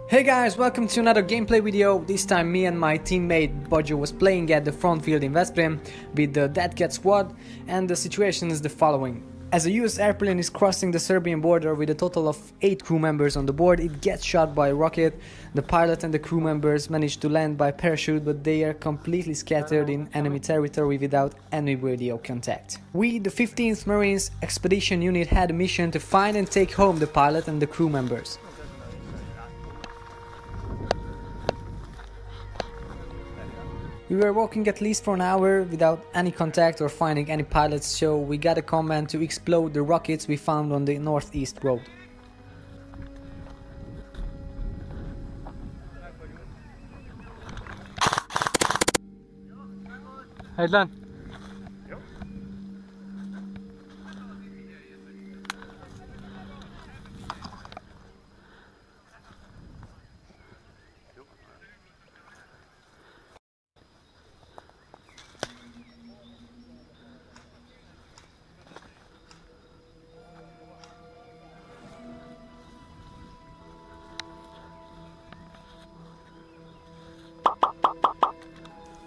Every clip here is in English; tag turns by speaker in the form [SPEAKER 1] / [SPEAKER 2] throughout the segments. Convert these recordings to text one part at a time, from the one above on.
[SPEAKER 1] Hey guys, welcome to another gameplay video. This time me and my teammate Bojo was playing at the front field in Veszprém with the Dead Cat squad, and the situation is the following. As a US airplane is crossing the Serbian border with a total of 8 crew members on the board, it gets shot by a rocket. The pilot and the crew members manage to land by parachute, but they are completely scattered in enemy territory without any radio contact. We, the 15th Marines Expedition Unit, had a mission to find and take home the pilot and the crew members. We were walking at least for an hour without any contact or finding any pilots, so we got a command to explode the rockets we found on the northeast road.
[SPEAKER 2] Egyetlen.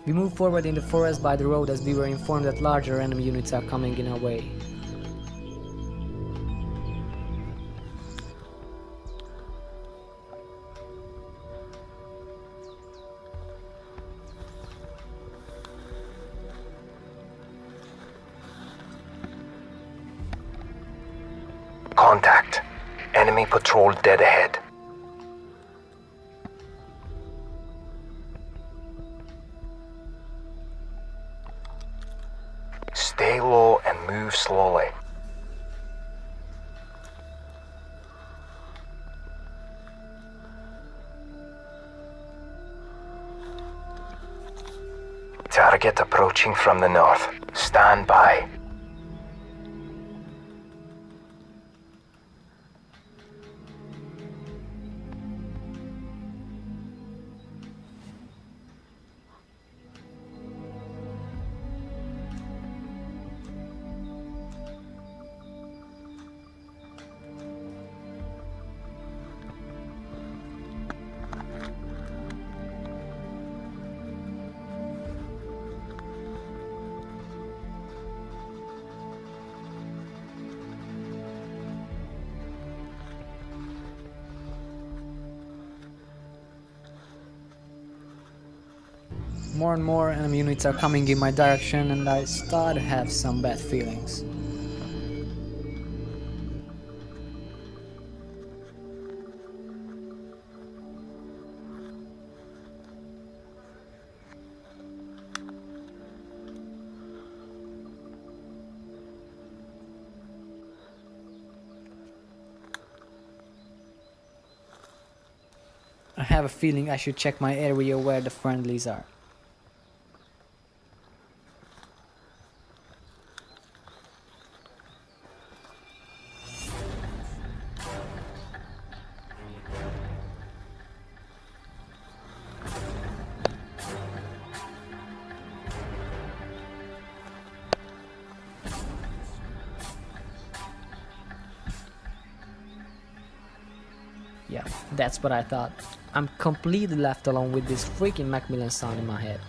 [SPEAKER 1] We moved forward in the forest by the road as we were informed that larger enemy units are coming in our way.
[SPEAKER 3] Contact. Enemy patrol dead ahead. Stay low and move slowly. Target approaching from the north. Stand by.
[SPEAKER 1] More and more enemy units are coming in my direction, and I start to have some bad feelings. I have a feeling I should check my area where the friendlies are. Yeah, that's what I thought. I'm completely left alone with this freaking Macmillan sound in my head.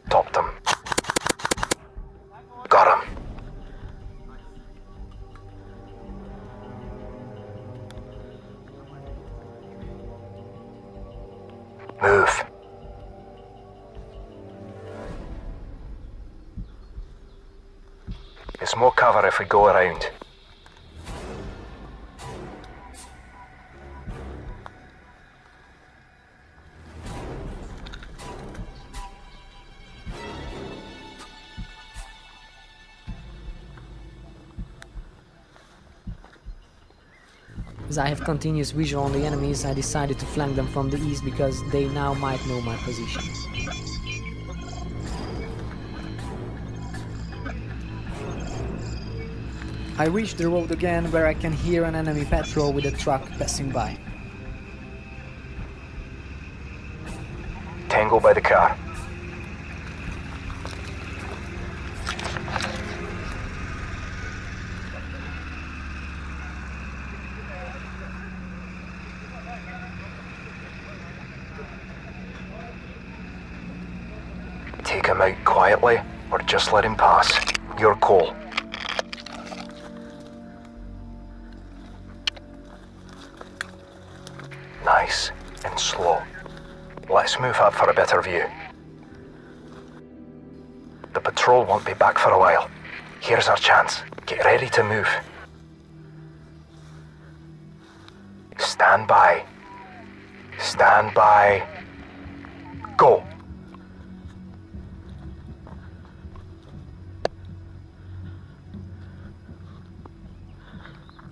[SPEAKER 3] Top them. Got him. Move. There's more cover if we go around.
[SPEAKER 1] As I have continuous visual on the enemies, I decided to flank them from the east because they now might know my position. I reach the road again where I can hear an enemy patrol with a truck passing by.
[SPEAKER 3] Tango by the car. Take him out quietly, or just let him pass. Your call. Nice and slow. Let's move up for a better view. The patrol won't be back for a while. Here's our chance. Get ready to move. Stand by. Stand by. Go.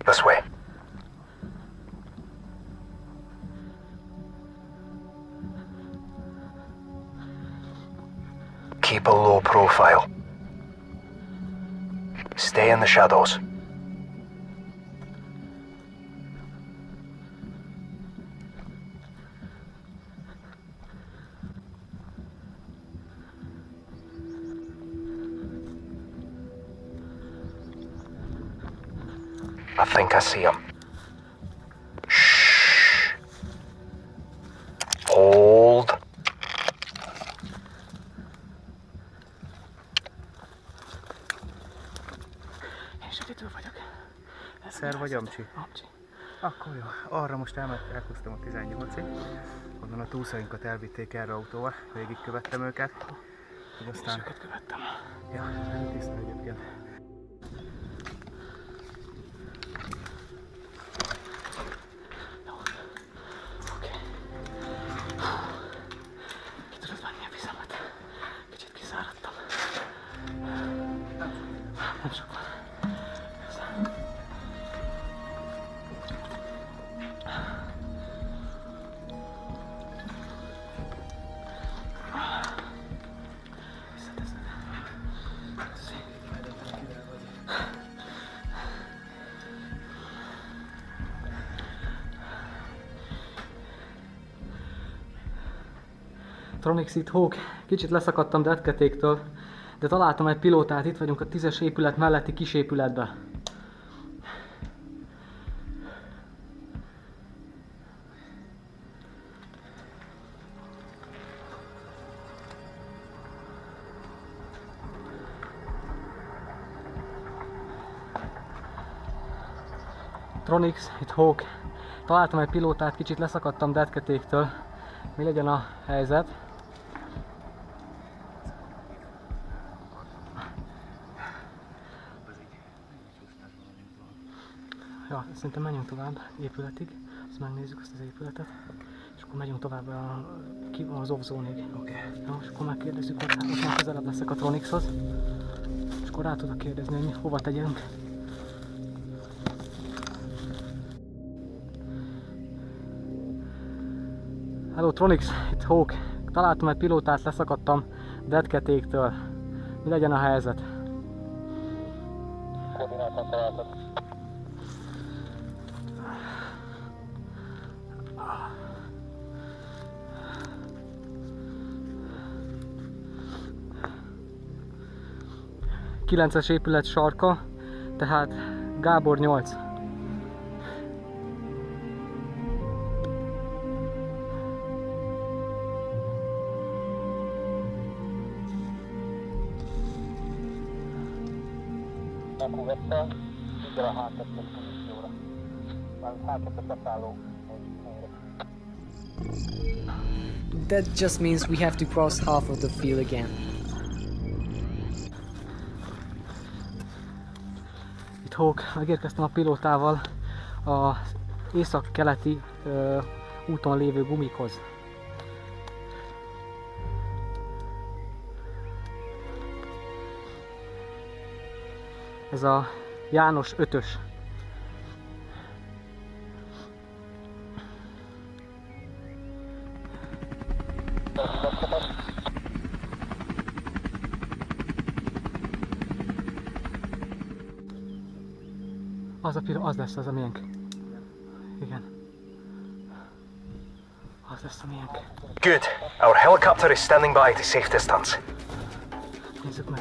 [SPEAKER 3] This way. Keep a low profile. Stay in the shadows. I think I see him. Shh. Hold.
[SPEAKER 2] Szer vagy Amcsi?
[SPEAKER 1] Amcsi.
[SPEAKER 2] Akkor jó. Arra most elhúztam a 18-ig. Onnan a túszainkat elvitték erre autóval. Végigkövettem őket. Hogy aztán...
[SPEAKER 1] És őket követtem.
[SPEAKER 2] Ja, ez tiszta egyébként.
[SPEAKER 1] Jó. Oké. Ki tudod venni a vizemet? Kicsit kiszáradtam. Nem sok van. Tronix itt Hawk, kicsit leszakadtam detketéktől, de találtam egy pilótát, itt vagyunk a 10-es épület melletti kis épületbe. Tronix, itt Hawk, találtam egy pilótát, kicsit leszakadtam detketéktől. Mi legyen a helyzet? Ja, szerintem menjünk tovább épületig, azt megnézzük azt az épületet, és akkor megyünk tovább az off-zónig.
[SPEAKER 2] Oké.
[SPEAKER 1] Ja, és akkor megkérdezzük, hogy ott már közelebb leszek a Tronixhoz, és akkor rá tudok kérdezni, hogy mi hova tegyünk. Hello Tronix, itt Hawk. Találtam egy pilótát, leszakadtam detketéktől. Mi legyen a helyzet?
[SPEAKER 4] Koordinátat találtad.
[SPEAKER 1] Kilences épület sarka, tehát Gábor 8.
[SPEAKER 4] Megkuvette, figyel a H2-es pozícióra. Mármint H2-es leszálló helyre.
[SPEAKER 1] That just means we have to cross half of the field again. Itt Hawk, megérkeztem a pilótával az észak-keleti úton lévő gumikhoz. Ez a János 5-ös.
[SPEAKER 2] Az lesz az a miénk. Igen. Az lesz a miénk.
[SPEAKER 3] Good. Our helicopter is standing by to safe distance.
[SPEAKER 2] Nézzük meg.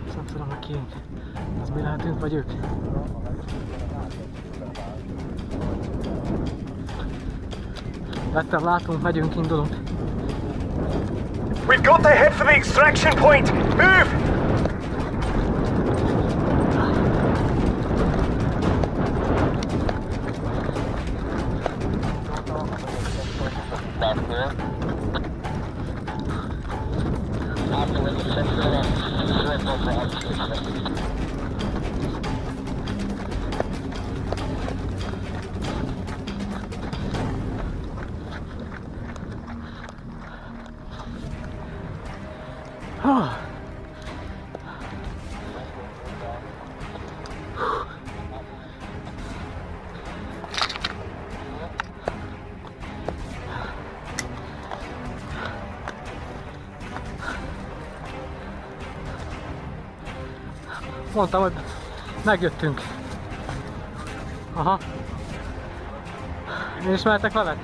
[SPEAKER 2] Azt nem tudom, hogy kiénk. Az mi lehetünk, vagy ők? Vettem, látunk, megyünk, indulunk.
[SPEAKER 3] We've got to head for the extraction point! Move!
[SPEAKER 2] Mondtam, hogy megjöttünk. Aha. Én is mehetek veled?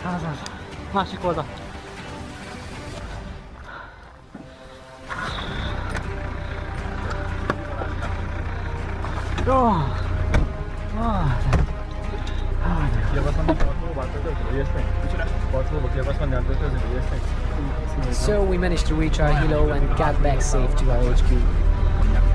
[SPEAKER 2] Az. Másik oldal. Jó.
[SPEAKER 1] So we managed to reach our helo and got back safe to our HQ.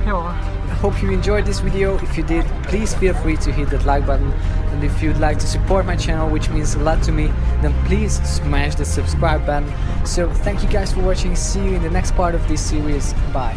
[SPEAKER 1] I hope you enjoyed this video. If you did, please feel free to hit that like button, and if you'd like to support my channel, which means a lot to me, then please smash the subscribe button. So thank you guys for watching. See you in the next part of this series. Bye.